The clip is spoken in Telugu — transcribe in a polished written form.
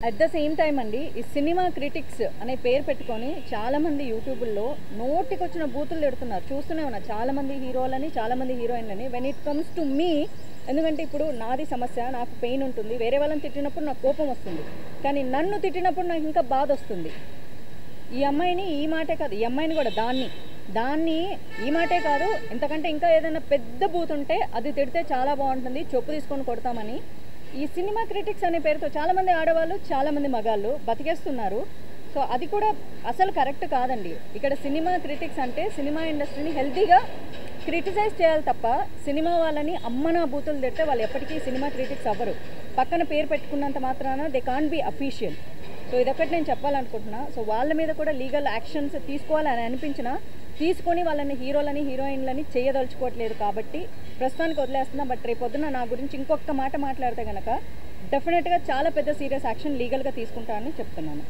అట్ ద సేమ్ టైం అండి ఈ సినిమా క్రిటిక్స్ అనే పేరు పెట్టుకొని చాలామంది యూట్యూబ్లో నోటికొచ్చిన బూతులు తిడుతున్నారు. చూస్తూనే ఉన్నా చాలామంది హీరోలని, చాలామంది హీరోయిన్లని. When it comes to me, ఎందుకంటే ఇప్పుడు నాది సమస్య, నాకు పెయిన్ ఉంటుంది. వేరే వాళ్ళని తిట్టినప్పుడు నాకు కోపం వస్తుంది, కానీ నన్ను తిట్టినప్పుడు నాకు ఇంకా బాధ వస్తుంది. ఈ అమ్మాయిని ఈ మాటే కాదు, ఈ అమ్మాయిని కూడా దాన్ని ఈ మాటే కాదు, ఎంతకంటే ఇంకా ఏదైనా పెద్ద బూత్ ఉంటే అది తిడితే చాలా బాగుంటుంది, చెప్పు తీసుకొని కొడతామని ఈ సినిమా క్రిటిక్స్ అనే పేరుతో చాలామంది ఆడవాళ్ళు, చాలామంది మగాళ్ళు బతికేస్తున్నారు. సో అది కూడా అసలు కరెక్ట్ కాదండి. ఇక్కడ సినిమా క్రిటిక్స్ అంటే సినిమా ఇండస్ట్రీని హెల్తీగా క్రిటిసైజ్ చేయాలి తప్ప సినిమా వాళ్ళని అమ్మనా బూతులు తిడితే వాళ్ళు ఎప్పటికీ సినిమా క్రిటిక్స్ అవ్వరు. పక్కన పేరు పెట్టుకున్నంత మాత్రాన they can't be official. So ఇదొకటి నేను చెప్పాలనుకుంటున్నా. సో వాళ్ళ మీద కూడా లీగల్ యాక్షన్స్ తీసుకోవాలని అనిపించినా తీసుకొని వాళ్ళని హీరోలని, హీరోయిన్లని చేయదలుచుకోవట్లేదు కాబట్టి ప్రస్తుతానికి వదిలేస్తున్నా. బట్ రేపొద్దున నా గురించి ఇంకొక మాట మాట్లాడితే కనుక డెఫినెట్గా చాలా పెద్ద సీరియస్ యాక్షన్ లీగల్గా తీసుకుంటానని చెప్తున్నాను.